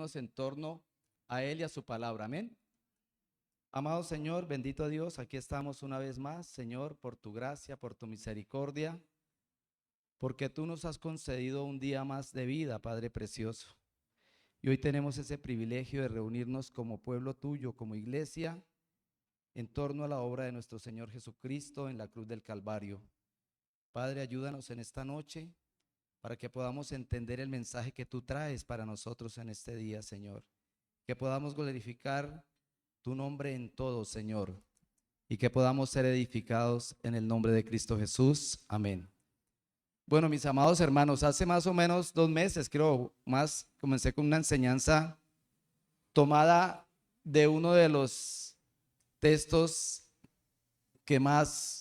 reunirnos en torno a Él y a su palabra. Amén. Amado Señor, bendito Dios, aquí estamos una vez más, Señor, por tu gracia, por tu misericordia, porque tú nos has concedido un día más de vida, Padre precioso. Y hoy tenemos ese privilegio de reunirnos como pueblo tuyo, como iglesia, en torno a la obra de nuestro Señor Jesucristo en la cruz del Calvario. Padre, ayúdanos en esta noche para que podamos entender el mensaje que tú traes para nosotros en este día, Señor. Que podamos glorificar tu nombre en todo, Señor, y que podamos ser edificados en el nombre de Cristo Jesús. Amén. Bueno, mis amados hermanos, hace más o menos 2 meses, creo más, comencé con una enseñanza tomada de uno de los textos que más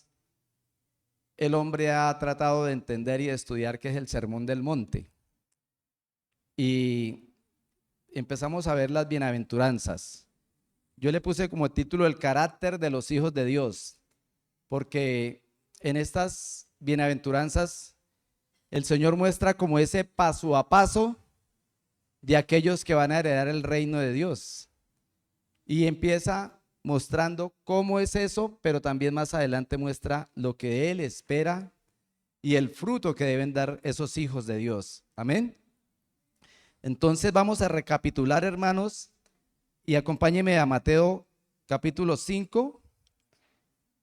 el hombre ha tratado de entender y de estudiar, que es el Sermón del Monte. Y empezamos a ver las bienaventuranzas. Yo le puse como título el carácter de los hijos de Dios, porque en estas bienaventuranzas el Señor muestra como ese paso a paso de aquellos que van a heredar el reino de Dios. Y empieza mostrando cómo es eso, pero también más adelante muestra lo que Él espera y el fruto que deben dar esos hijos de Dios. Amén. Entonces vamos a recapitular, hermanos, y acompáñenme a Mateo capítulo 5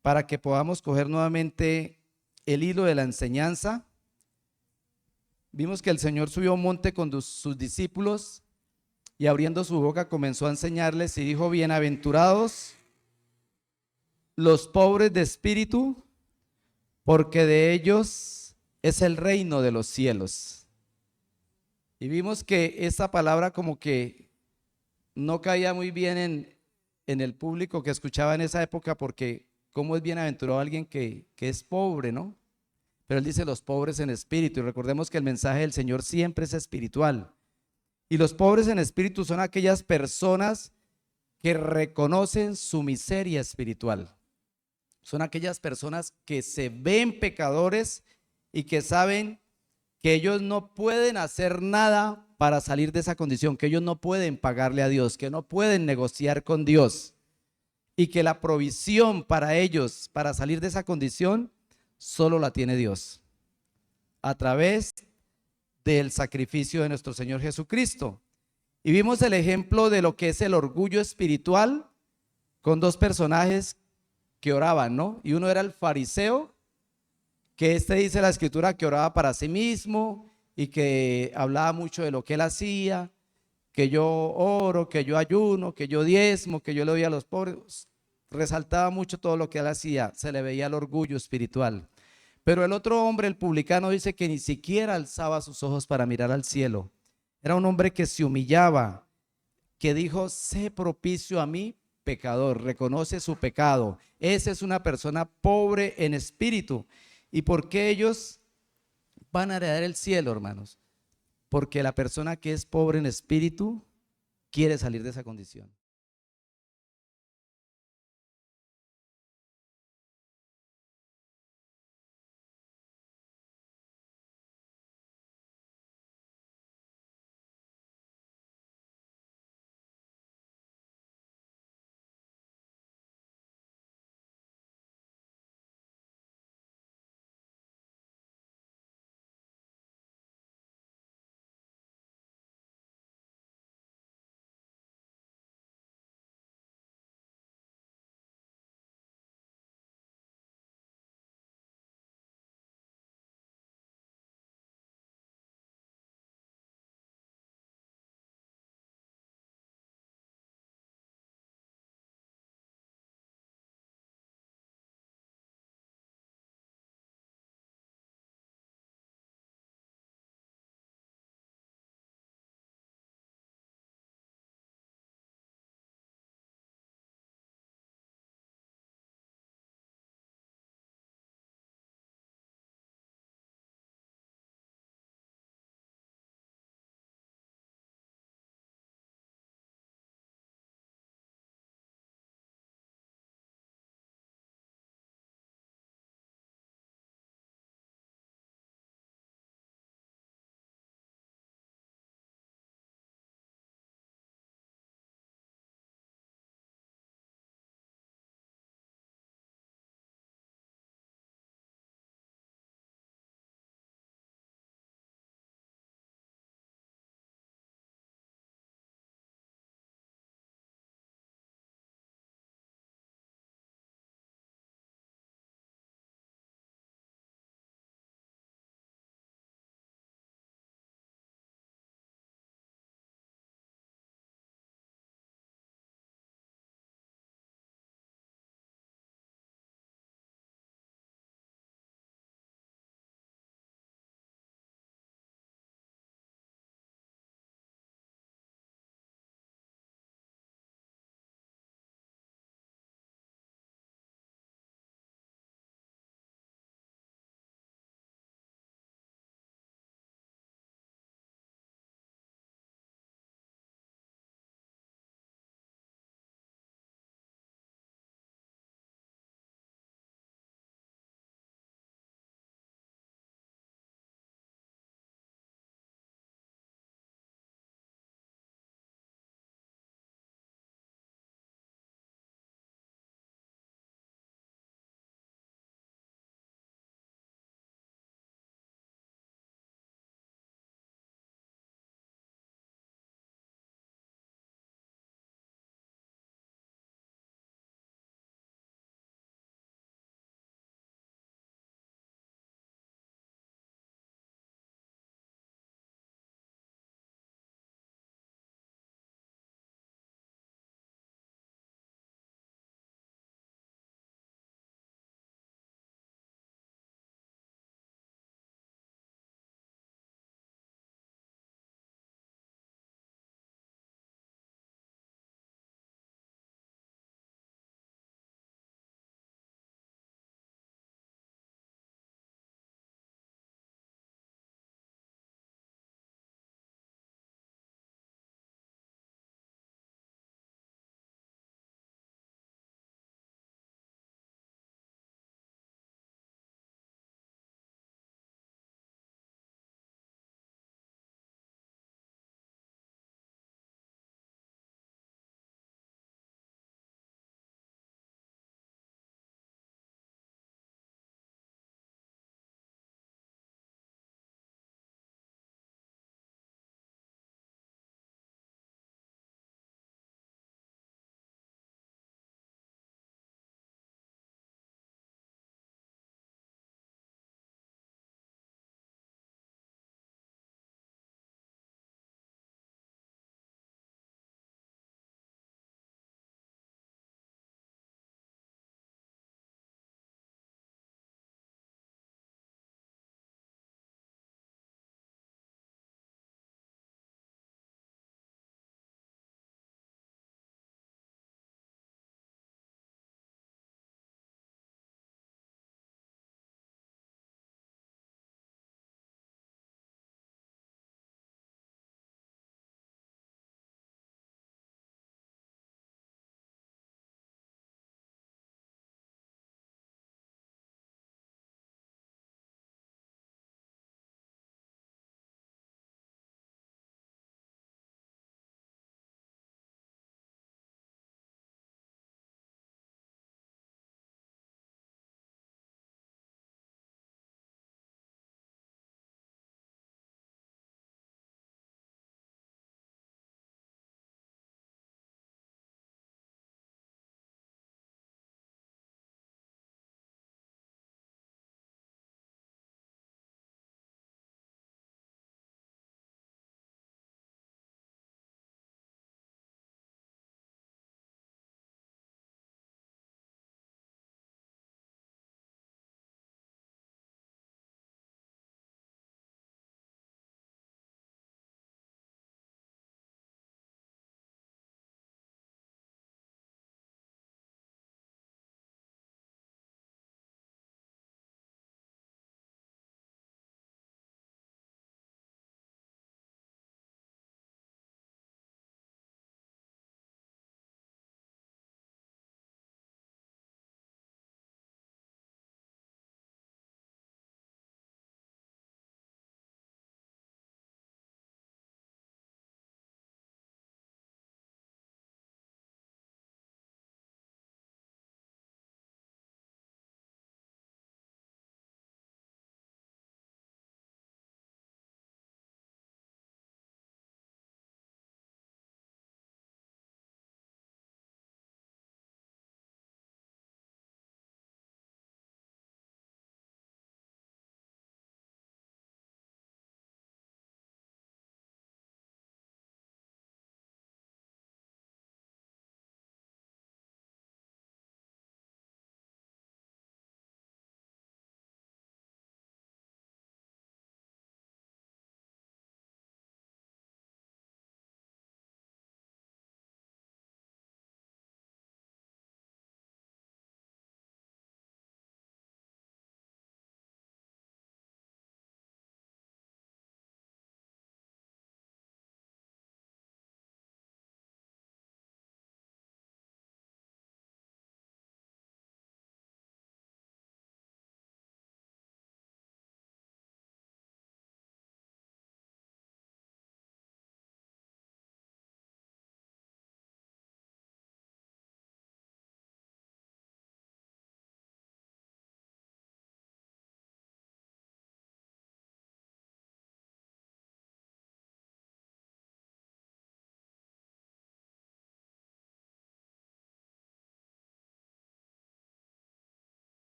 para que podamos coger nuevamente el hilo de la enseñanza. Vimos que el Señor subió a un monte con sus discípulos y abriendo su boca comenzó a enseñarles y dijo: bienaventurados los pobres de espíritu, porque de ellos es el reino de los cielos. Y vimos que esta palabra como que no caía muy bien en el público que escuchaba en esa época, porque cómo es bienaventurado alguien que es pobre, ¿no? Pero él dice los pobres en espíritu, y recordemos que el mensaje del Señor siempre es espiritual. Y los pobres en espíritu son aquellas personas que reconocen su miseria espiritual. Son aquellas personas que se ven pecadores y que saben que ellos no pueden hacer nada para salir de esa condición, que ellos no pueden pagarle a Dios, que no pueden negociar con Dios, y que la provisión para ellos, para salir de esa condición, solo la tiene Dios, a través del sacrificio de nuestro Señor Jesucristo. Y vimos el ejemplo de lo que es el orgullo espiritual con dos personajes que oraban, ¿no? Y uno era el fariseo, que dice la escritura que oraba para sí mismo y que hablaba mucho de lo que él hacía, que yo oro, que yo ayuno, que yo diezmo, que yo le doy a los pobres. Resaltaba mucho todo lo que él hacía, se le veía el orgullo espiritual. Pero el otro hombre, el publicano, dice que ni siquiera alzaba sus ojos para mirar al cielo. Era un hombre que se humillaba, que dijo: sé propicio a mí, pecador. Reconoce su pecado. Esa es una persona pobre en espíritu. ¿Y por qué ellos van a heredar el cielo, hermanos? Porque la persona que es pobre en espíritu quiere salir de esa condición.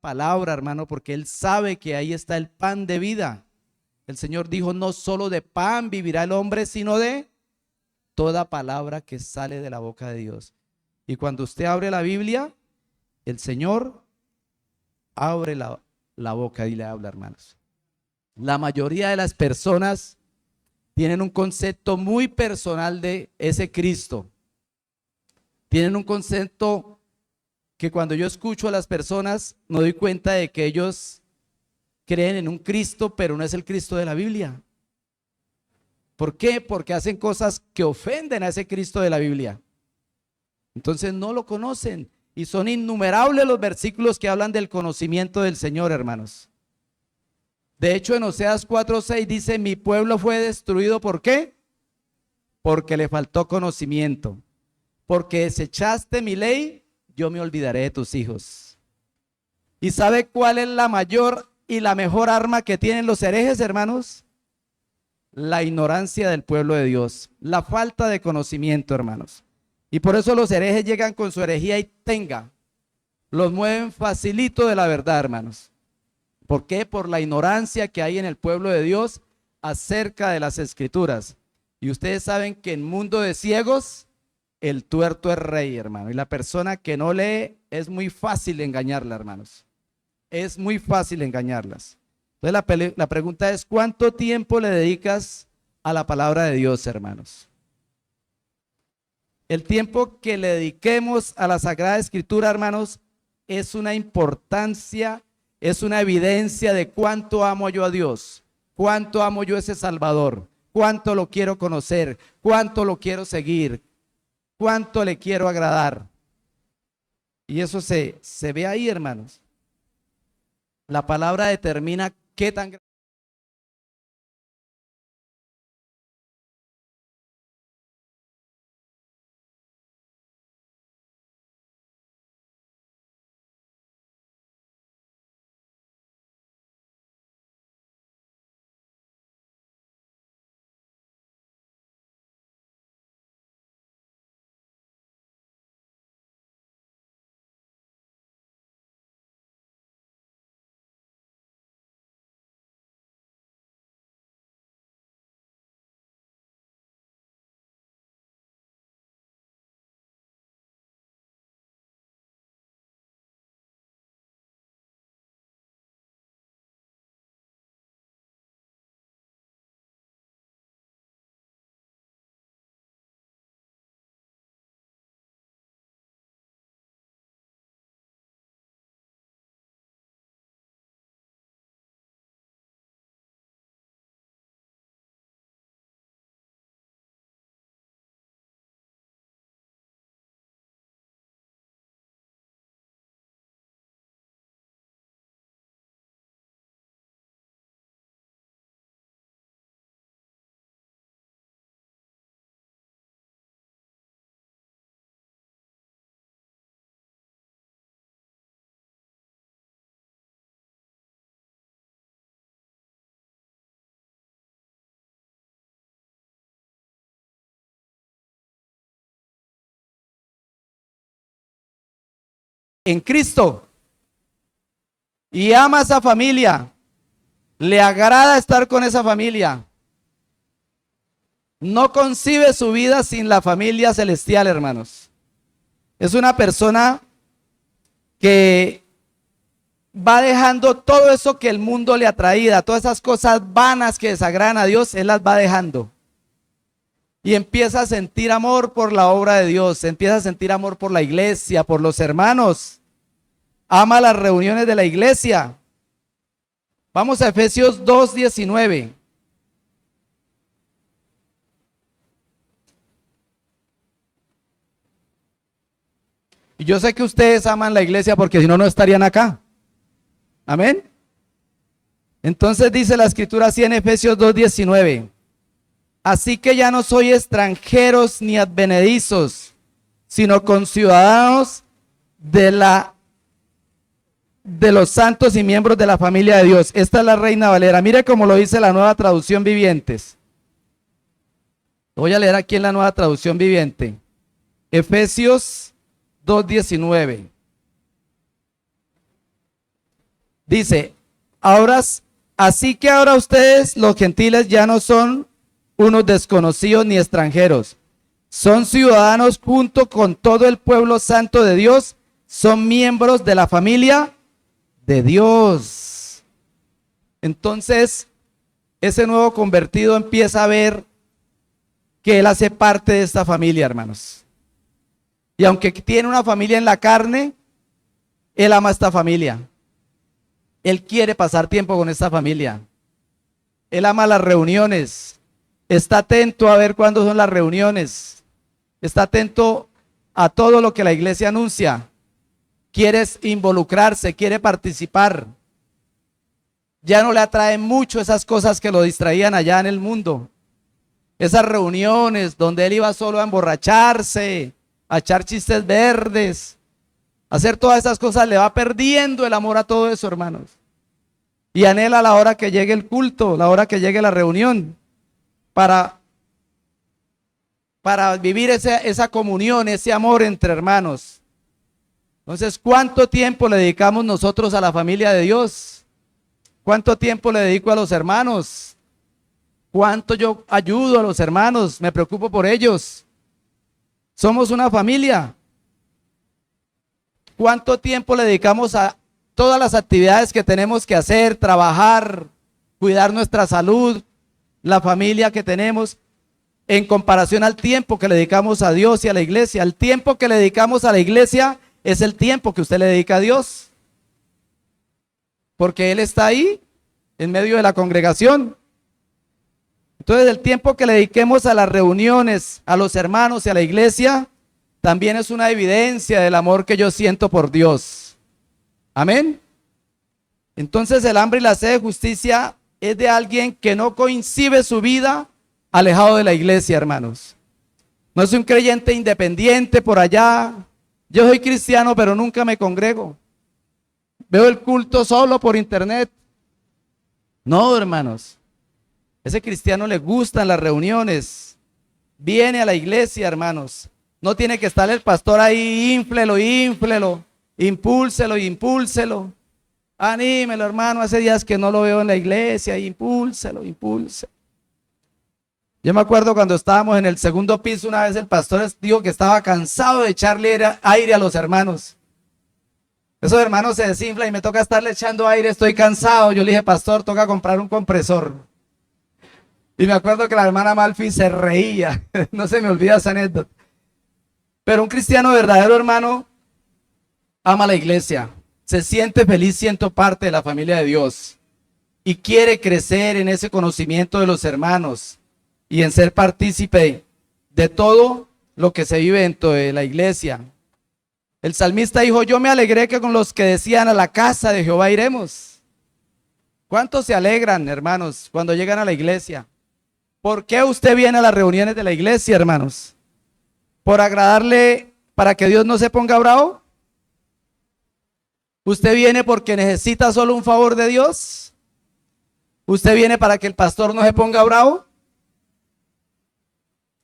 palabra, hermano, porque Él sabe que ahí está el pan de vida. El Señor dijo, no solo de pan vivirá el hombre, sino de toda palabra que sale de la boca de Dios. Y cuando usted abre la Biblia, el Señor abre la boca y le habla, hermanos. La mayoría de las personas tienen un concepto muy personal de ese Cristo. Tienen un concepto que cuando yo escucho a las personas me doy cuenta de que ellos creen en un Cristo, pero no es el Cristo de la Biblia. ¿Por qué? Porque hacen cosas que ofenden a ese Cristo de la Biblia. Entonces no lo conocen. Y son innumerables los versículos que hablan del conocimiento del Señor, hermanos. De hecho, en Oseas 4:6 dice, mi pueblo fue destruido, ¿por qué? Porque le faltó conocimiento. Porque desechaste mi ley, yo me olvidaré de tus hijos. ¿Y sabe cuál es la mayor y la mejor arma que tienen los herejes, hermanos? La ignorancia del pueblo de Dios, la falta de conocimiento, hermanos. Y por eso los herejes llegan con su herejía y los mueven facilito de la verdad, hermanos. ¿Por qué? Por la ignorancia que hay en el pueblo de Dios acerca de las escrituras. Y ustedes saben que en mundo de ciegos, el tuerto es rey, hermano. Y la persona que no lee, es muy fácil engañarla, hermanos. Es muy fácil engañarlas. Entonces la pregunta es, ¿cuánto tiempo le dedicas a la palabra de Dios, hermanos? El tiempo que le dediquemos a la Sagrada Escritura, hermanos, es una importancia, es una evidencia de cuánto amo yo a Dios, cuánto amo yo a ese Salvador, cuánto lo quiero conocer, cuánto lo quiero seguir, cuánto le quiero agradar. Y eso se ve ahí, hermanos. La palabra determina qué tan grande. En Cristo y ama a esa familia, le agrada estar con esa familia, no concibe su vida sin la familia celestial, hermanos. Es una persona que va dejando todo eso que el mundo le atraía, todas esas cosas vanas que desagradan a Dios, él las va dejando. Y empieza a sentir amor por la obra de Dios, empieza a sentir amor por la iglesia, por los hermanos. Ama las reuniones de la iglesia. Vamos a Efesios 2:19. Y yo sé que ustedes aman la iglesia porque si no, no estarían acá. Amén. Entonces dice la escritura así en Efesios 2:19. Así que ya no soy extranjeros ni advenedizos, sino conciudadanos de los santos y miembros de la familia de Dios. Esta es la Reina Valera. Mire cómo lo dice la Nueva Traducción Vivientes. Lo voy a leer aquí en la Nueva Traducción Viviente. Efesios 2:19. Dice, ahora, así que ahora ustedes, los gentiles, ya no son unos desconocidos ni extranjeros. Son ciudadanos junto con todo el pueblo santo de Dios. Son miembros de la familia de Dios. Entonces, ese nuevo convertido empieza a ver que él hace parte de esta familia, hermanos. Y aunque tiene una familia en la carne, él ama esta familia. Él quiere pasar tiempo con esta familia. Él ama las reuniones. Está atento a ver cuándo son las reuniones. Está atento a todo lo que la iglesia anuncia. Quiere involucrarse, quiere participar. Ya no le atraen mucho esas cosas que lo distraían allá en el mundo. Esas reuniones donde él iba solo a emborracharse, a echar chistes verdes, a hacer todas esas cosas, le va perdiendo el amor a todo eso, hermanos. Y anhela la hora que llegue el culto, la hora que llegue la reunión, para vivir esa comunión, ese amor entre hermanos. Entonces, ¿cuánto tiempo le dedicamos nosotros a la familia de Dios? ¿Cuánto tiempo le dedico a los hermanos? ¿Cuánto yo ayudo a los hermanos? Me preocupo por ellos. Somos una familia. ¿Cuánto tiempo le dedicamos a todas las actividades que tenemos que hacer, trabajar, cuidar nuestra salud, la familia que tenemos, en comparación al tiempo que le dedicamos a Dios y a la iglesia? El tiempo que le dedicamos a la iglesia es el tiempo que usted le dedica a Dios, porque Él está ahí, en medio de la congregación. Entonces, el tiempo que le dediquemos a las reuniones, a los hermanos y a la iglesia, también es una evidencia del amor que yo siento por Dios. Amén. Entonces, el hambre y la sed de justicia es de alguien que no concibe su vida alejado de la iglesia, hermanos. No es un creyente independiente por allá. Yo soy cristiano, pero nunca me congrego. Veo el culto solo por internet. No, hermanos. Ese cristiano le gustan las reuniones. Viene a la iglesia, hermanos. No tiene que estar el pastor ahí, ínflelo, impúlselo, impúlselo. Anímelo, hermano. Hace días que no lo veo en la iglesia. Impúlselo. Yo me acuerdo cuando estábamos en el segundo piso, una vez el pastor dijo que estaba cansado de echarle aire a los hermanos. Esos hermanos se desinflan y me toca estarle echando aire, estoy cansado. Yo le dije, pastor, toca comprar un compresor. Y me acuerdo que la hermana Malfi se reía, no se me olvida esa anécdota. Pero un cristiano verdadero, hermano, ama la iglesia, se siente feliz siendo parte de la familia de Dios y quiere crecer en ese conocimiento de los hermanos y en ser partícipe de todo lo que se vive dentro de la iglesia. El salmista dijo, yo me alegré que con los que decían a la casa de Jehová iremos. ¿Cuántos se alegran, hermanos, cuando llegan a la iglesia? ¿Por qué usted viene a las reuniones de la iglesia, hermanos? ¿Por agradarle para que Dios no se ponga bravo? ¿Usted viene porque necesita solo un favor de Dios? ¿Usted viene para que el pastor no se ponga bravo?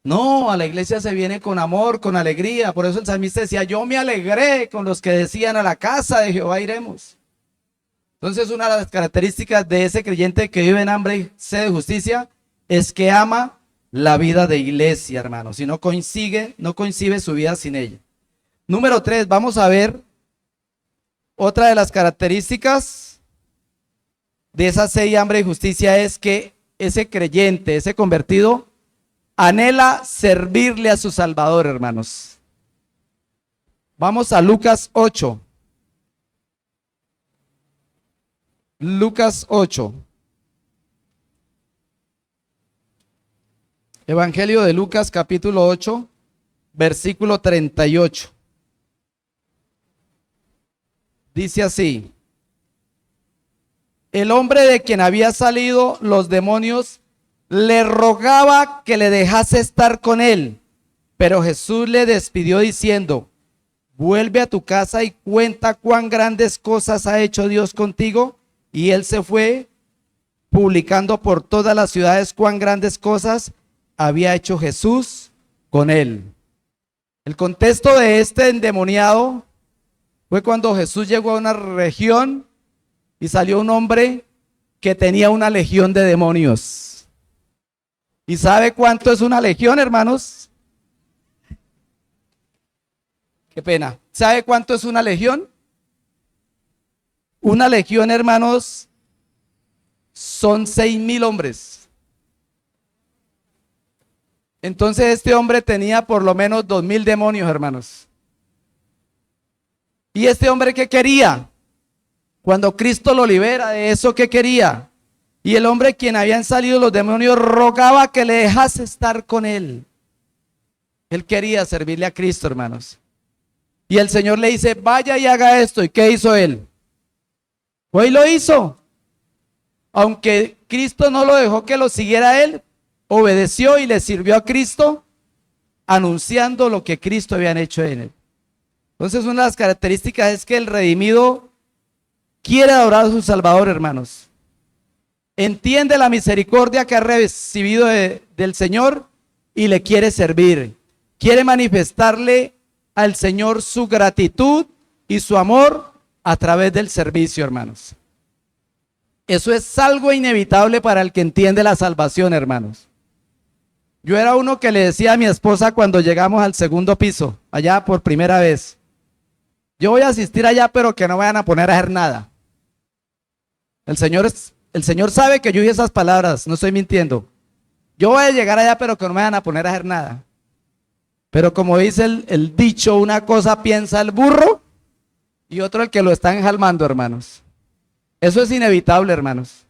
No, a la iglesia se viene con amor, con alegría. Por eso el salmista decía, yo me alegré con los que decían a la casa de Jehová iremos. Entonces, una de las características de ese creyente que vive en hambre y sed de justicia es que ama la vida de iglesia, hermanos, y no concibe su vida sin ella. Número 3, vamos a ver otra de las características de esa sed y hambre y justicia es que ese creyente, ese convertido, anhela servirle a su Salvador, hermanos. Vamos a Lucas 8. Lucas 8. Evangelio de Lucas, capítulo 8, versículo 38. Dice así: el hombre de quien había salido los demonios le rogaba que le dejase estar con él, pero Jesús le despidió diciendo, vuelve a tu casa y cuenta cuán grandes cosas ha hecho Dios contigo. Y él se fue publicando por todas las ciudades cuán grandes cosas había hecho Jesús con él. El contexto de este endemoniado fue cuando Jesús llegó a una región y salió un hombre que tenía una legión de demonios. ¿Y sabe cuánto es una legión, hermanos? Qué pena. ¿Sabe cuánto es una legión? Una legión, hermanos, son 6,000 hombres. Entonces este hombre tenía por lo menos 2,000 demonios, hermanos. ¿Y este hombre qué quería? Cuando Cristo lo libera de eso, ¿qué quería? Y el hombre, quien habían salido los demonios, rogaba que le dejase estar con él. Él quería servirle a Cristo, hermanos. Y el Señor le dice, vaya y haga esto. ¿Y qué hizo él? Pues lo hizo. Aunque Cristo no lo dejó que lo siguiera a él, obedeció y le sirvió a Cristo, anunciando lo que Cristo había hecho en él. Entonces, una de las características es que el redimido quiere adorar a su Salvador, hermanos. Entiende la misericordia que ha recibido del Señor y le quiere servir. Quiere manifestarle al Señor su gratitud y su amor a través del servicio, hermanos. Eso es algo inevitable para el que entiende la salvación, hermanos. Yo era uno que le decía a mi esposa cuando llegamos al segundo piso, allá por primera vez, yo voy a asistir allá, pero que no me vayan a poner a hacer nada. El Señor sabe que yo oí esas palabras, no estoy mintiendo. Yo voy a llegar allá, pero que no me vayan a poner a hacer nada. Pero como dice el dicho, una cosa piensa el burro y otro el que lo está enjalmando, hermanos. Eso es inevitable, hermanos.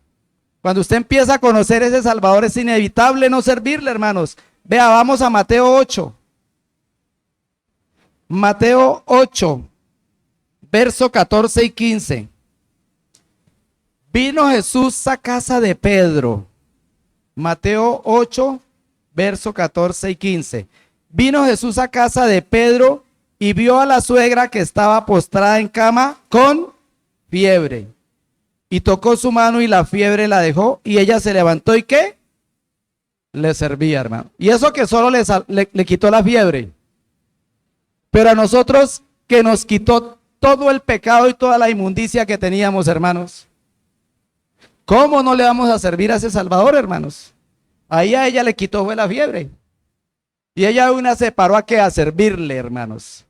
Cuando usted empieza a conocer ese Salvador, es inevitable no servirle, hermanos. Vea, vamos a Mateo 8. Mateo 8, verso 14 y 15. Vino Jesús a casa de Pedro. Mateo 8, verso 14 y 15. Vino Jesús a casa de Pedro y vio a la suegra que estaba postrada en cama con fiebre. Y tocó su mano y la fiebre la dejó y ella se levantó y ¿qué? Le servía, hermano. Y eso que solo le quitó la fiebre. Pero a nosotros que nos quitó todo el pecado y toda la inmundicia que teníamos, hermanos. ¿Cómo no le vamos a servir a ese Salvador, hermanos? Ahí a ella le quitó fue la fiebre. Y ella una se paró a qué, a servirle, hermanos.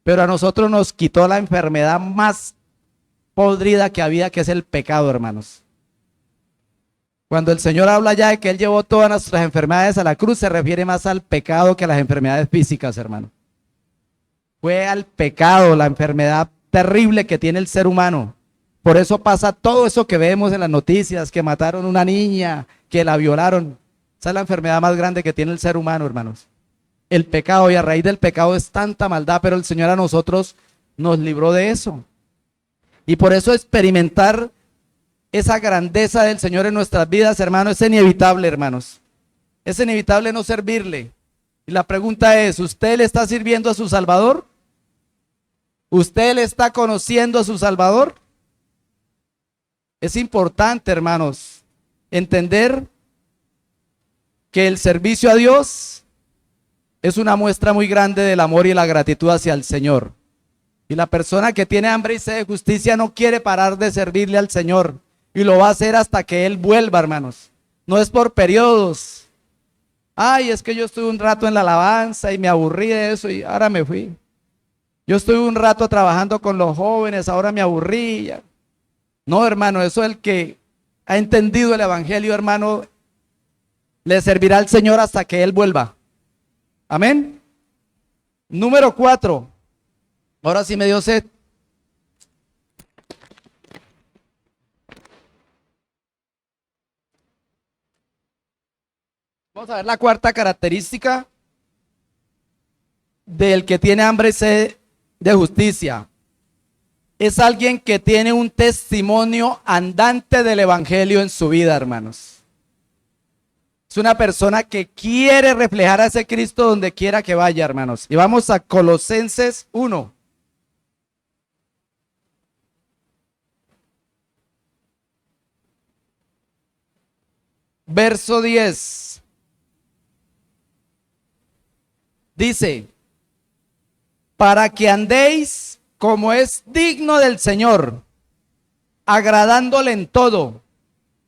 Pero a nosotros nos quitó la enfermedad más podrida que había, que es el pecado, hermanos. Cuando el Señor habla ya de que Él llevó todas nuestras enfermedades a la cruz, se refiere más al pecado que a las enfermedades físicas, hermano. Fue al pecado, la enfermedad terrible que tiene el ser humano. Por eso pasa todo eso que vemos en las noticias, que mataron a una niña, que la violaron. Esa es la enfermedad más grande que tiene el ser humano, hermanos. El pecado, y a raíz del pecado es tanta maldad, pero el Señor a nosotros nos libró de eso. Y por eso experimentar esa grandeza del Señor en nuestras vidas, hermanos, es inevitable, hermanos. Es inevitable no servirle. Y la pregunta es, ¿usted le está sirviendo a su Salvador? ¿Usted le está conociendo a su Salvador? Es importante, hermanos, entender que el servicio a Dios es una muestra muy grande del amor y la gratitud hacia el Señor. Y la persona que tiene hambre y sed de justicia no quiere parar de servirle al Señor. Y lo va a hacer hasta que Él vuelva, hermanos. No es por periodos. Ay, es que yo estuve un rato en la alabanza y me aburrí de eso y ahora me fui. Yo estuve un rato trabajando con los jóvenes, ahora me aburrí. No, hermano, eso es el que ha entendido el evangelio, hermano, le servirá al Señor hasta que Él vuelva. Amén. Número 4. Ahora sí me dio sed. Vamos a ver la cuarta característica del que tiene hambre y sed de justicia. Es alguien que tiene un testimonio andante del evangelio en su vida, hermanos. Es una persona que quiere reflejar a ese Cristo donde quiera que vaya, hermanos. Y vamos a Colosenses 1. Verso 10. Dice, para que andéis como es digno del Señor, agradándole en todo,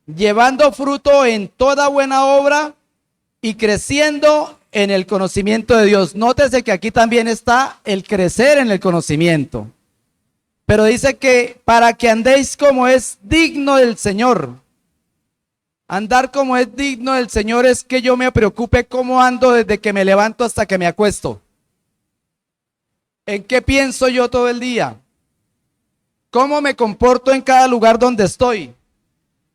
llevando fruto en toda buena obra y creciendo en el conocimiento de Dios. Nótese que aquí también está el crecer en el conocimiento. Pero dice que para que andéis como es digno del Señor. Andar como es digno del Señor es que yo me preocupe cómo ando desde que me levanto hasta que me acuesto. ¿En qué pienso yo todo el día? ¿Cómo me comporto en cada lugar donde estoy?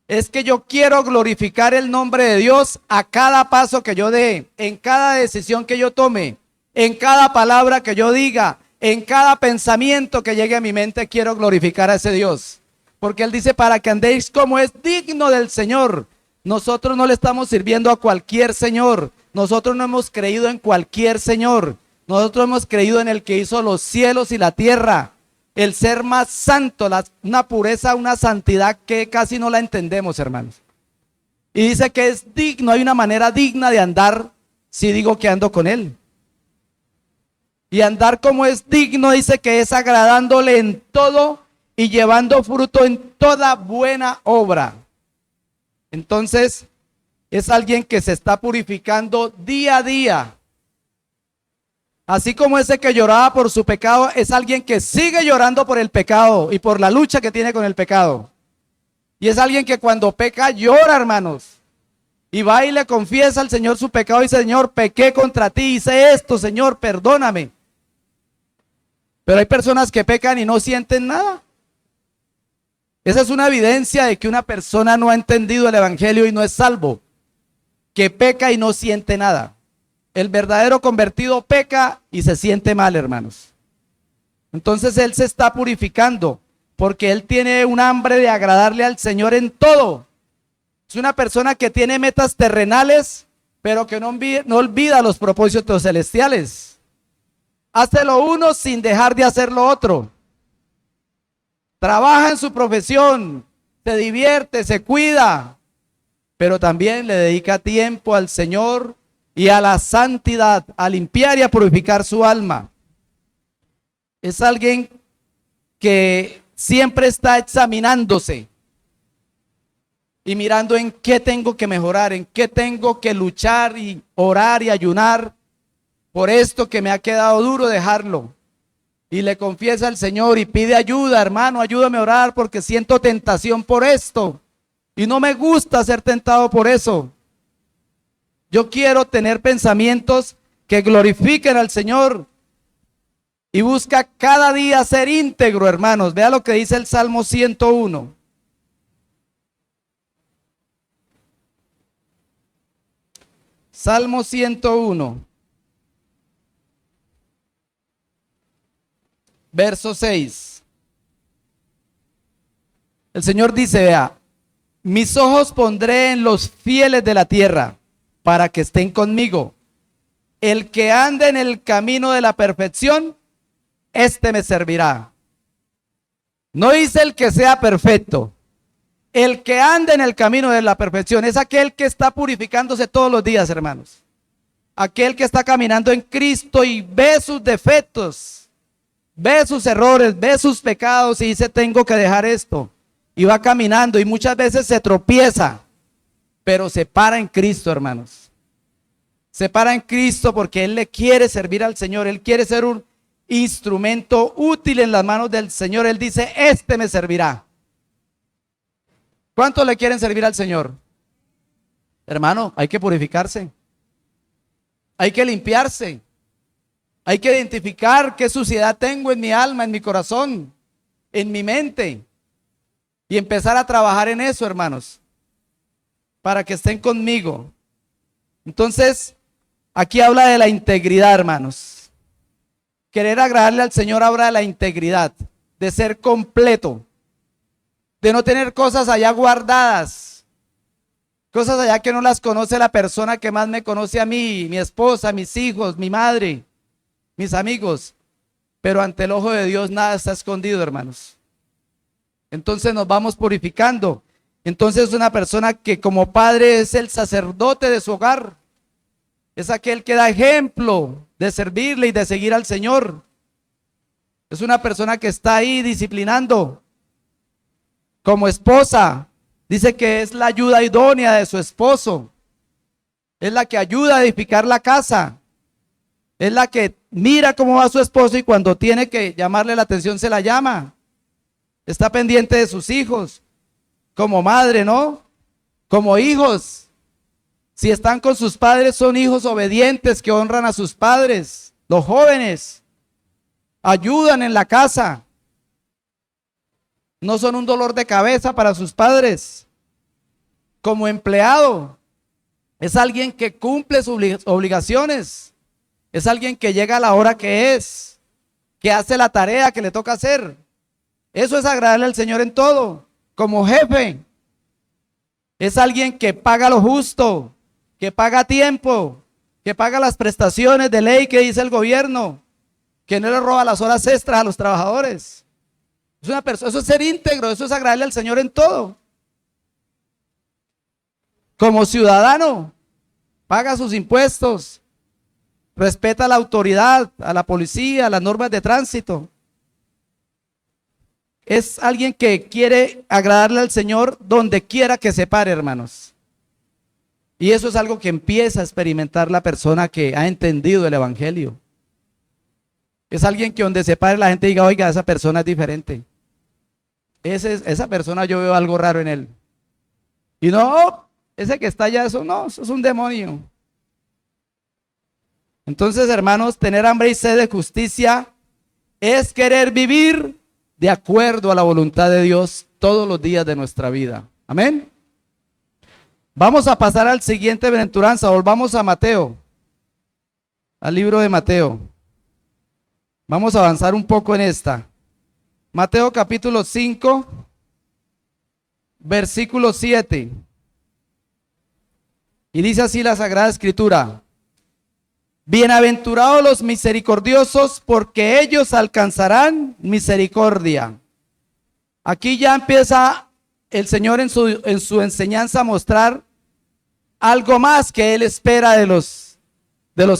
Es que yo quiero glorificar el nombre de Dios a cada paso que yo dé, en cada decisión que yo tome, en cada palabra que yo diga, en cada pensamiento que llegue a mi mente. Quiero glorificar a ese Dios, porque Él dice para que andéis como es digno del Señor. Nosotros no le estamos sirviendo a cualquier señor, nosotros no hemos creído en cualquier señor, nosotros hemos creído en el que hizo los cielos y la tierra, el ser más santo, una pureza, una santidad que casi no la entendemos, hermanos. Y dice que es digno, hay una manera digna de andar si digo que ando con Él. Y andar como es digno dice que es agradándole en todo y llevando fruto en toda buena obra. Entonces, es alguien que se está purificando día a día. Así como ese que lloraba por su pecado, es alguien que sigue llorando por el pecado y por la lucha que tiene con el pecado. Y es alguien que cuando peca llora, hermanos. Y va y le confiesa al Señor su pecado y dice: Señor, pequé contra ti, hice esto, Señor, perdóname. Pero hay personas que pecan y no sienten nada. Esa es una evidencia de que una persona no ha entendido el evangelio y no es salvo, que peca y no siente nada. El verdadero convertido peca y se siente mal, hermanos. Entonces él se está purificando porque él tiene un hambre de agradarle al Señor en todo. Es una persona que tiene metas terrenales, pero que no olvida los propósitos celestiales. Hace lo uno sin dejar de hacer lo otro. Trabaja en su profesión, se divierte, se cuida, pero también le dedica tiempo al Señor y a la santidad, a limpiar y a purificar su alma. Es alguien que siempre está examinándose y mirando en qué tengo que mejorar, en qué tengo que luchar y orar y ayunar por esto que me ha quedado duro dejarlo. Y le confiesa al Señor y pide ayuda: hermano, ayúdame a orar porque siento tentación por esto y no me gusta ser tentado por eso. Yo quiero tener pensamientos que glorifiquen al Señor. Y busca cada día ser íntegro, hermanos. Vea lo que dice el Salmo 101. Salmo 101. Verso 6. El Señor dice: vea, mis ojos pondré en los fieles de la tierra para que estén conmigo. El que ande en el camino de la perfección, este me servirá. No dice el que sea perfecto. El que ande en el camino de la perfección es aquel que está purificándose todos los días, hermanos. Aquel que está caminando en Cristo y ve sus defectos, ve sus errores, ve sus pecados y dice: tengo que dejar esto. Y va caminando y muchas veces se tropieza, pero se para en Cristo, hermanos. Se para en Cristo porque Él le quiere servir al Señor. Él quiere ser un instrumento útil en las manos del Señor. Él dice: este me servirá. ¿Cuántos le quieren servir al Señor? Hermano, hay que purificarse. Hay que limpiarse. Hay que identificar qué suciedad tengo en mi alma, en mi corazón, en mi mente. Y empezar a trabajar en eso, hermanos, para que estén conmigo. Entonces, aquí habla de la integridad, hermanos. Querer agradarle al Señor habla de la integridad, de ser completo, de no tener cosas allá guardadas, cosas allá que no las conoce la persona que más me conoce a mí, mi esposa, mis hijos, mi madre, mis amigos. Pero ante el ojo de Dios nada está escondido, hermanos. Entonces nos vamos purificando. Entonces una persona que como padre es el sacerdote de su hogar, es aquel que da ejemplo de servirle y de seguir al Señor. Es una persona que está ahí disciplinando. Como esposa, dice que es la ayuda idónea de su esposo. Es la que ayuda a edificar la casa. Es la que mira cómo va su esposo y cuando tiene que llamarle la atención se la llama. Está pendiente de sus hijos. Como madre, ¿no? Como hijos. Si están con sus padres, son hijos obedientes que honran a sus padres. Los jóvenes ayudan en la casa. No son un dolor de cabeza para sus padres. Como empleado, es alguien que cumple sus obligaciones. Es alguien que llega a la hora que es, que hace la tarea que le toca hacer. Eso es agradarle al Señor en todo. Como jefe, es alguien que paga lo justo, que paga a tiempo, que paga las prestaciones de ley que dice el gobierno, que no le roba las horas extras a los trabajadores. Es una persona, eso es ser íntegro, eso es agradarle al Señor en todo. Como ciudadano, paga sus impuestos, respeta a la autoridad, a la policía, a las normas de tránsito. Es alguien que quiere agradarle al Señor donde quiera que se pare, hermanos. Y eso es algo que empieza a experimentar la persona que ha entendido el evangelio. Es alguien que donde se pare la gente diga, oiga, esa persona es diferente. Esa persona yo veo algo raro en él. Y no, ese que está allá, eso no, eso es un demonio. Entonces, hermanos, tener hambre y sed de justicia es querer vivir de acuerdo a la voluntad de Dios todos los días de nuestra vida. Amén. Vamos a pasar al siguiente bienaventuranza. Volvamos a Mateo, al libro de Mateo. Vamos a avanzar un poco en esta. Mateo capítulo 5, versículo 7. Y dice así la Sagrada Escritura: bienaventurados los misericordiosos, porque ellos alcanzarán misericordia. Aquí ya empieza el Señor en su enseñanza a mostrar algo más que Él espera de los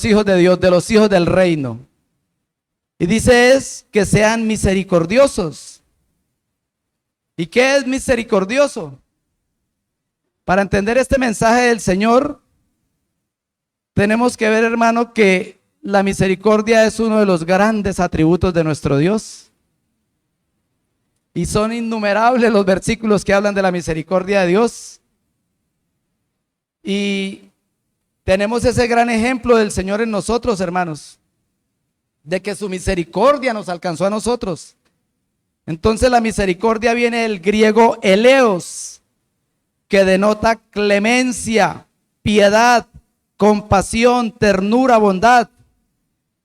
hijos de Dios, de los hijos del reino. Y dice es que sean misericordiosos. ¿Y qué es misericordioso? Para entender este mensaje del Señor, tenemos que ver, hermano, que la misericordia es uno de los grandes atributos de nuestro Dios. Y son innumerables los versículos que hablan de la misericordia de Dios. Y tenemos ese gran ejemplo del Señor en nosotros, hermanos, de que su misericordia nos alcanzó a nosotros. Entonces la misericordia viene del griego eleos, que denota clemencia, piedad, compasión, ternura, bondad.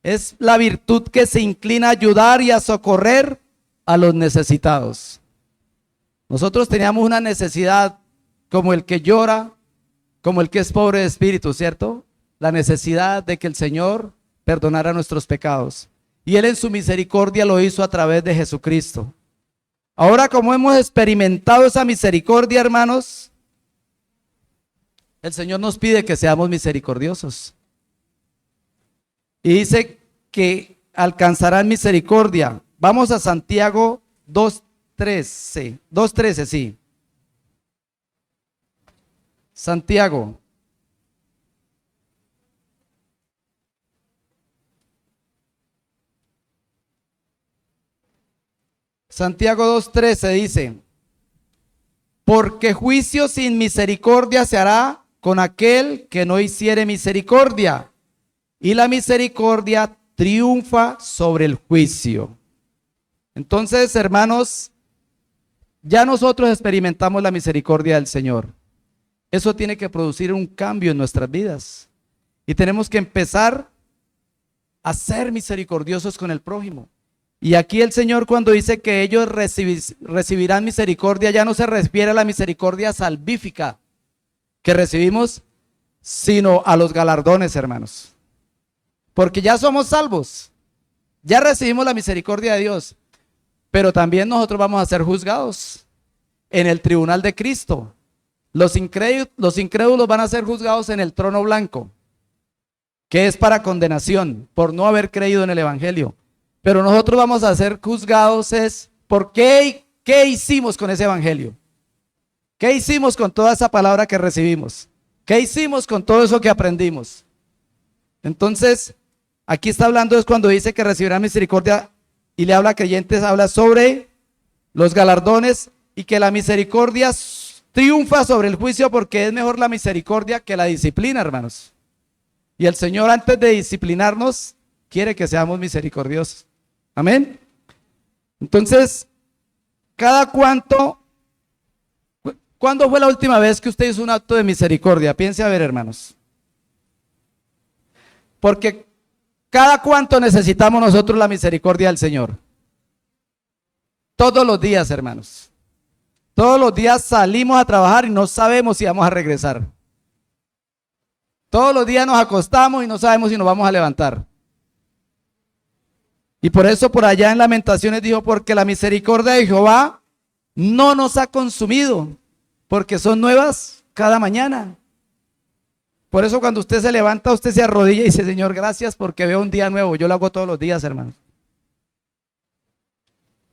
Es la virtud que se inclina a ayudar y a socorrer a los necesitados. Nosotros teníamos una necesidad como el que llora, como el que es pobre de espíritu, ¿cierto? La necesidad de que el Señor perdonara nuestros pecados. Y Él en su misericordia lo hizo a través de Jesucristo. Ahora, como hemos experimentado esa misericordia, hermanos, el Señor nos pide que seamos misericordiosos. Y dice que alcanzarán misericordia. Vamos a Santiago 2:13. 2:13, sí. Santiago. Santiago 2:13 dice: porque juicio sin misericordia se hará con aquel que no hiciere misericordia, y la misericordia triunfa sobre el juicio. Entonces, hermanos, ya nosotros experimentamos la misericordia del Señor. Eso tiene que producir un cambio en nuestras vidas. Y tenemos que empezar a ser misericordiosos con el prójimo. Y aquí el Señor, cuando dice que ellos recibirán misericordia, ya no se refiere a la misericordia salvífica que recibimos, sino a los galardones, hermanos. Porque ya somos salvos, ya recibimos la misericordia de Dios, pero también nosotros vamos a ser juzgados en el tribunal de Cristo. Los incrédulos van a ser juzgados en el trono blanco, que es para condenación por no haber creído en el evangelio. Pero nosotros vamos a ser juzgados es por qué ¿Qué hicimos con ese evangelio? ¿Qué hicimos con toda esa palabra que recibimos? ¿Qué hicimos con todo eso que aprendimos? Entonces, aquí está hablando es cuando dice que recibirán misericordia y le habla a creyentes, habla sobre los galardones y que la misericordia triunfa sobre el juicio porque es mejor la misericordia que la disciplina, hermanos. Y el Señor antes de disciplinarnos quiere que seamos misericordiosos. Amén. Entonces, ¿cuándo fue la última vez que usted hizo un acto de misericordia? Piense a ver, hermanos. Porque cada cuánto necesitamos nosotros la misericordia del Señor. Todos los días, hermanos. Todos los días salimos a trabajar y no sabemos si vamos a regresar. Todos los días nos acostamos y no sabemos si nos vamos a levantar. Y por eso por allá en Lamentaciones dijo, porque la misericordia de Jehová no nos ha consumido, porque son nuevas cada mañana. Por eso cuando usted se levanta, usted se arrodilla y dice, Señor, gracias porque veo un día nuevo. Yo lo hago todos los días, hermanos.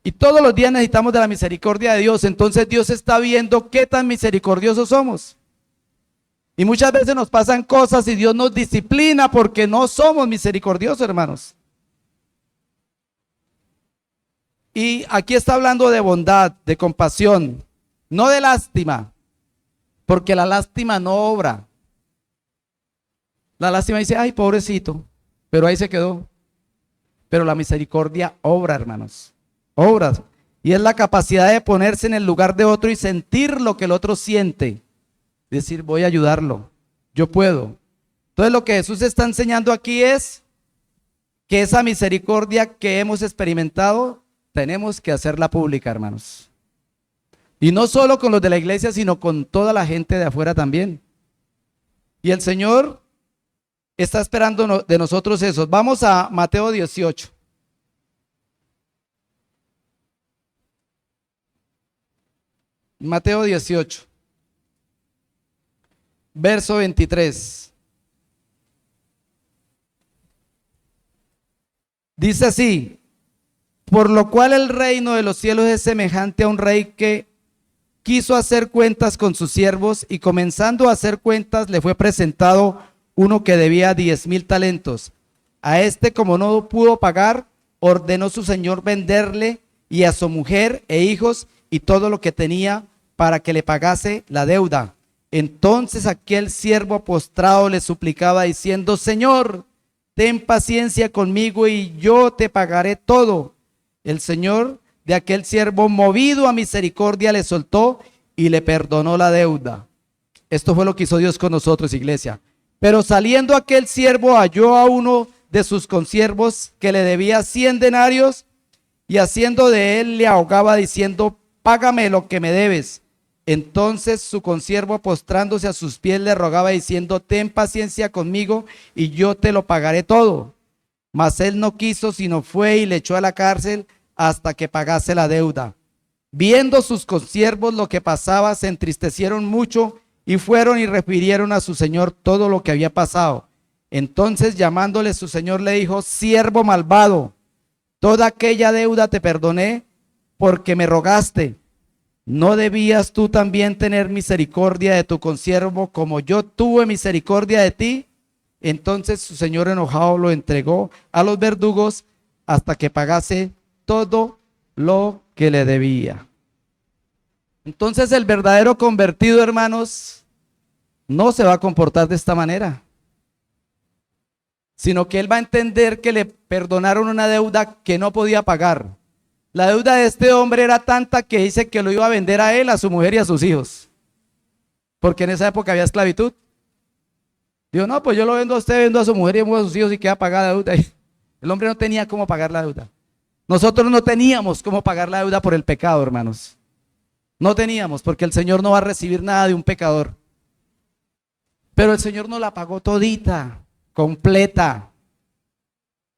Y todos los días necesitamos de la misericordia de Dios. Entonces Dios está viendo qué tan misericordiosos somos. Y muchas veces nos pasan cosas y Dios nos disciplina porque no somos misericordiosos, hermanos. Y aquí está hablando de bondad, de compasión, no de lástima, porque la lástima no obra. La lástima dice, ay, pobrecito, pero ahí se quedó. Pero la misericordia obra, hermanos, obra. Y es la capacidad de ponerse en el lugar de otro y sentir lo que el otro siente. Decir, voy a ayudarlo, yo puedo. Entonces lo que Jesús está enseñando aquí es que esa misericordia que hemos experimentado, tenemos que hacerla pública, hermanos. Y no solo con los de la iglesia, sino con toda la gente de afuera también. Y el Señor está esperando de nosotros eso. Vamos a Mateo 18. Mateo 18. Verso 23. Dice así, por lo cual el reino de los cielos es semejante a un rey que quiso hacer cuentas con sus siervos y comenzando a hacer cuentas le fue presentado uno que debía 10,000 talentos. A este, como no pudo pagar, ordenó su señor venderle y a su mujer e hijos y todo lo que tenía para que le pagase la deuda. Entonces aquel siervo postrado le suplicaba diciendo, Señor, ten paciencia conmigo y yo te pagaré todo. El señor de aquel siervo, movido a misericordia, le soltó y le perdonó la deuda. Esto fue lo que hizo Dios con nosotros, iglesia. Pero saliendo aquel siervo halló a uno de sus consiervos que le debía 100 denarios y haciendo de él le ahogaba diciendo, págame lo que me debes. Entonces su consiervo postrándose a sus pies le rogaba diciendo, ten paciencia conmigo y yo te lo pagaré todo. Mas él no quiso, sino fue y le echó a la cárcel hasta que pagase la deuda. Viendo sus consiervos lo que pasaba, se entristecieron mucho y fueron y refirieron a su señor todo lo que había pasado. Entonces llamándole su señor le dijo, siervo malvado, toda aquella deuda te perdoné porque me rogaste. ¿No debías tú también tener misericordia de tu consiervo como yo tuve misericordia de ti? Entonces su señor enojado lo entregó a los verdugos hasta que pagase todo lo que le debía. Entonces el verdadero convertido, hermanos, no se va a comportar de esta manera, sino que él va a entender que le perdonaron una deuda que no podía pagar. La deuda de este hombre era tanta que dice que lo iba a vender a él, a su mujer y a sus hijos, porque en esa época había esclavitud. Dijo, no, pues yo lo vendo a usted, vendo a su mujer y a sus hijos y queda pagada la deuda. El hombre no tenía cómo pagar la deuda. Nosotros no teníamos cómo pagar la deuda por el pecado, hermanos. No teníamos, porque el Señor no va a recibir nada de un pecador. Pero el Señor nos la pagó todita, completa.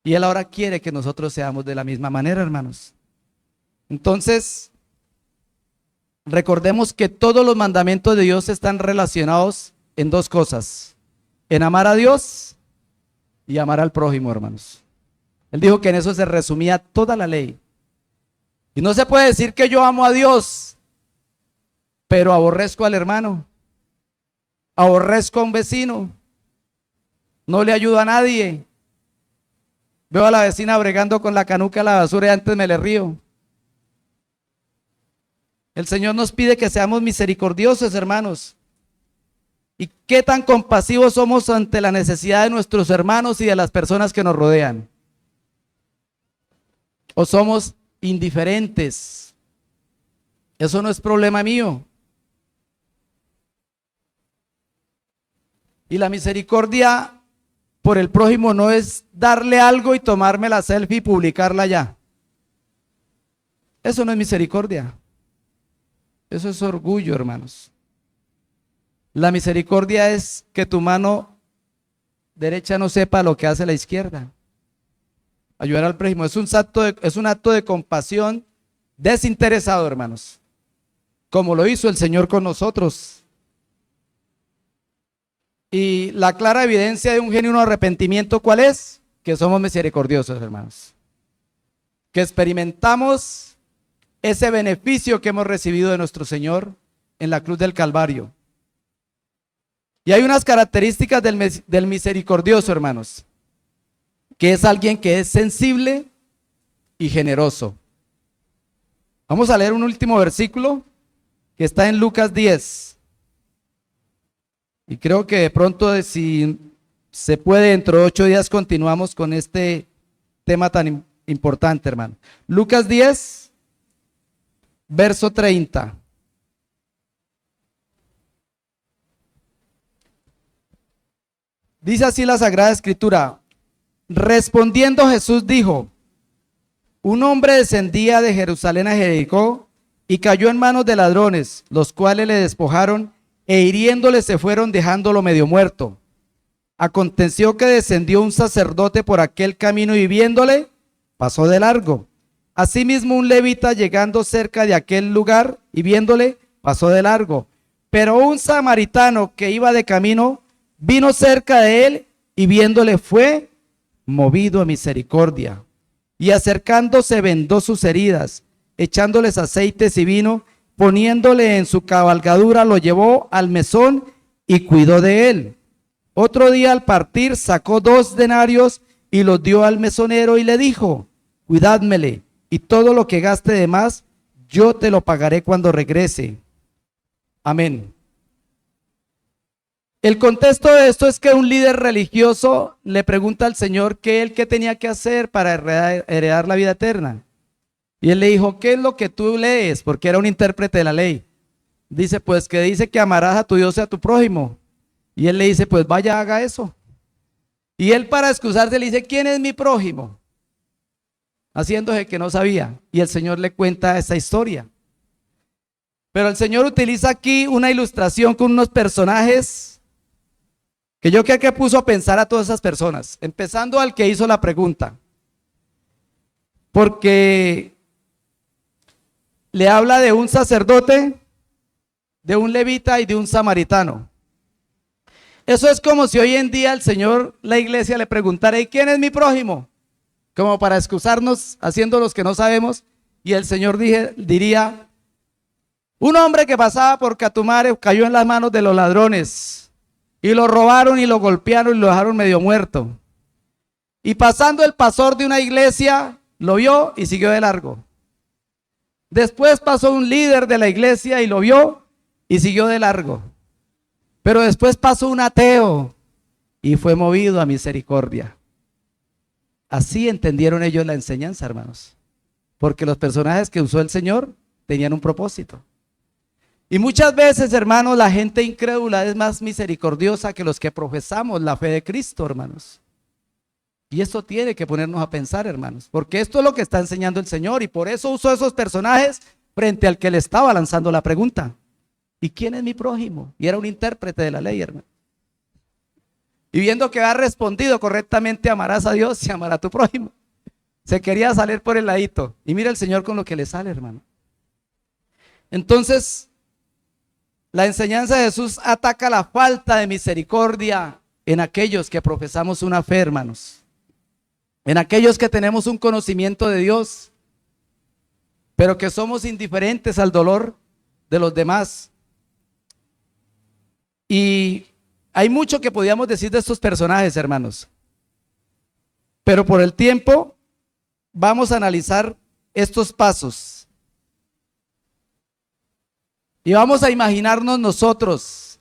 Y Él ahora quiere que nosotros seamos de la misma manera, hermanos. Entonces, recordemos que todos los mandamientos de Dios están relacionados en dos cosas: en amar a Dios y amar al prójimo, hermanos. Él dijo que en eso se resumía toda la ley. Y no se puede decir que yo amo a Dios, pero aborrezco al hermano, aborrezco a un vecino, no le ayudo a nadie. Veo a la vecina bregando con la canuca de la basura y antes me le río. El Señor nos pide que seamos misericordiosos, hermanos. ¿Y qué tan compasivos somos ante la necesidad de nuestros hermanos y de las personas que nos rodean? ¿O somos indiferentes? Eso no es problema mío. Y la misericordia por el prójimo no es darle algo y tomarme la selfie y publicarla ya. Eso no es misericordia. Eso es orgullo, hermanos. La misericordia es que tu mano derecha no sepa lo que hace la izquierda. Ayudar al prójimo es un acto de compasión desinteresado, hermanos, como lo hizo el Señor con nosotros. Y la clara evidencia de un genuino arrepentimiento, ¿cuál es? Que somos misericordiosos, hermanos. Que experimentamos ese beneficio que hemos recibido de nuestro Señor en la cruz del Calvario. Y hay unas características del misericordioso, hermanos, que es alguien que es sensible y generoso. Vamos a leer un último versículo que está en Lucas 10. Y creo que de pronto, si se puede, dentro de 8 días continuamos con este tema tan importante, hermano. Lucas 10, verso 30. Dice así la Sagrada Escritura: respondiendo Jesús dijo: un hombre descendía de Jerusalén a Jericó y cayó en manos de ladrones, los cuales le despojaron e hiriéndole se fueron dejándolo medio muerto. Aconteció que descendió un sacerdote por aquel camino y viéndole, pasó de largo. Asimismo un levita llegando cerca de aquel lugar y viéndole, pasó de largo. Pero un samaritano que iba de camino vino cerca de él y viéndole fue movido a misericordia. Y acercándose vendó sus heridas, echándoles aceites y vino, poniéndole en su cabalgadura, lo llevó al mesón y cuidó de él. Otro día al partir sacó 2 denarios y los dio al mesonero y le dijo: cuidádmele, y todo lo que gaste de más, yo te lo pagaré cuando regrese. Amén. El contexto de esto es que un líder religioso le pregunta al Señor qué tenía que hacer para heredar la vida eterna. Y él le dijo: ¿qué es lo que tú lees? Porque era un intérprete de la ley. Dice: pues que dice que amarás a tu Dios y a tu prójimo. Y él le dice: pues vaya, haga eso. Y él, para excusarse, le dice: ¿quién es mi prójimo? Haciéndose que no sabía. Y el Señor le cuenta esa historia. Pero el Señor utiliza aquí una ilustración con unos personajes que yo creo que puso a pensar a todas esas personas, empezando al que hizo la pregunta. Porque le habla de un sacerdote, de un levita y de un samaritano. Eso es como si hoy en día el Señor, la iglesia, le preguntara: ¿y quién es mi prójimo? Como para excusarnos haciendo los que no sabemos. Y el Señor diría: un hombre que pasaba por Catumare cayó en las manos de los ladrones y lo robaron y lo golpearon y lo dejaron medio muerto. Y pasando el pastor de una iglesia, lo vio y siguió de largo. Después pasó un líder de la iglesia y lo vio y siguió de largo. Pero después pasó un ateo y fue movido a misericordia. Así entendieron ellos la enseñanza, hermanos. Porque los personajes que usó el Señor tenían un propósito. Y muchas veces, hermanos, la gente incrédula es más misericordiosa que los que profesamos la fe de Cristo, hermanos. Y esto tiene que ponernos a pensar, hermanos, porque esto es lo que está enseñando el Señor, y por eso usó esos personajes frente al que le estaba lanzando la pregunta: ¿y quién es mi prójimo? Y era un intérprete de la ley, hermano. Y viendo que había respondido correctamente: amarás a Dios y amarás a tu prójimo, se quería salir por el ladito. Y mira el Señor con lo que le sale, hermano. Entonces, la enseñanza de Jesús ataca la falta de misericordia en aquellos que profesamos una fe, hermanos. En aquellos que tenemos un conocimiento de Dios. pero que somos indiferentes al dolor de los demás. Y hay mucho que podíamos decir de estos personajes, hermanos, pero por el tiempo vamos a analizar estos pasos y vamos a imaginarnos nosotros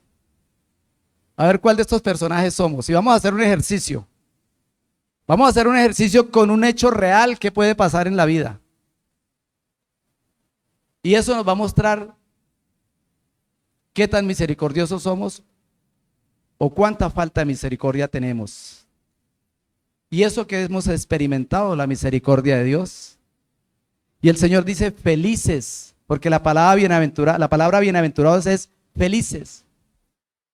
a ver cuál de estos personajes somos, y vamos a hacer un ejercicio. Vamos a hacer un ejercicio con un hecho real que puede pasar en la vida. Y eso nos va a mostrar qué tan misericordiosos somos o cuánta falta de misericordia tenemos. Y eso que hemos experimentado, la misericordia de Dios. Y el Señor dice felices, porque la palabra bienaventurados es felices.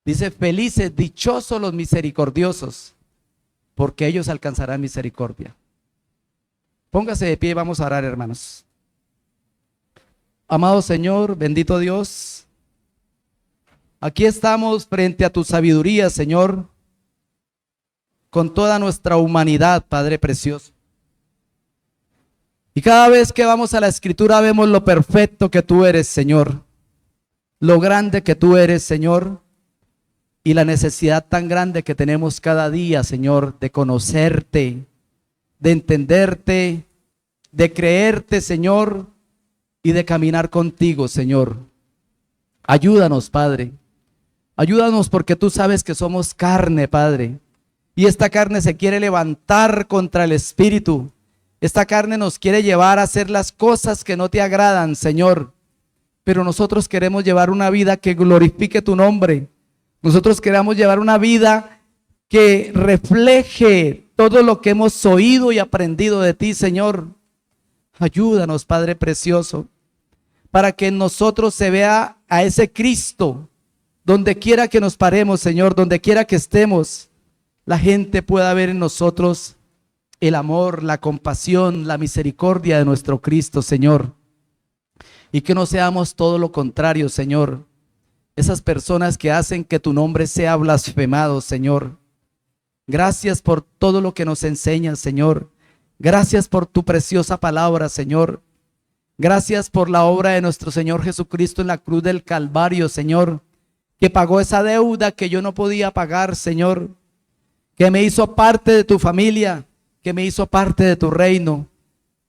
Dice felices, dichosos los misericordiosos, porque ellos alcanzarán misericordia. Póngase de pie y vamos a orar, hermanos. Amado Señor, bendito Dios, aquí estamos frente a tu sabiduría, Señor, con toda nuestra humanidad, Padre precioso. Y cada vez que vamos a la Escritura vemos lo perfecto que tú eres, Señor, lo grande que tú eres, Señor, y la necesidad tan grande que tenemos cada día, Señor, de conocerte, de entenderte, de creerte, Señor, y de caminar contigo, Señor. Ayúdanos, Padre. Ayúdanos porque tú sabes que somos carne, Padre. Y esta carne se quiere levantar contra el Espíritu. Esta carne nos quiere llevar a hacer las cosas que no te agradan, Señor. Pero nosotros queremos llevar una vida que glorifique tu nombre. Nosotros queremos llevar una vida que refleje todo lo que hemos oído y aprendido de ti, Señor. Ayúdanos, Padre precioso, para que en nosotros se vea a ese Cristo. Donde quiera que nos paremos, Señor, donde quiera que estemos, la gente pueda ver en nosotros el amor, la compasión, la misericordia de nuestro Cristo, Señor. Y que no seamos todo lo contrario, Señor. Esas personas que hacen que tu nombre sea blasfemado, Señor. Gracias por todo lo que nos enseñas, Señor. Gracias por tu preciosa palabra, Señor. Gracias por la obra de nuestro Señor Jesucristo en la cruz del Calvario, Señor, que pagó esa deuda que yo no podía pagar, Señor, que me hizo parte de tu familia, que me hizo parte de tu reino.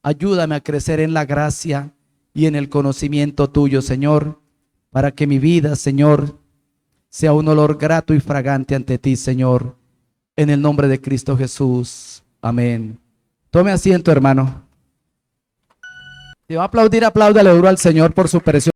Ayúdame a crecer en la gracia y en el conocimiento tuyo, Señor, para que mi vida, Señor, sea un olor grato y fragante ante ti, Señor, en el nombre de Cristo Jesús. Amén. Tome asiento, hermano. Si va a aplaudir, apláudale duro al Señor por su preciosa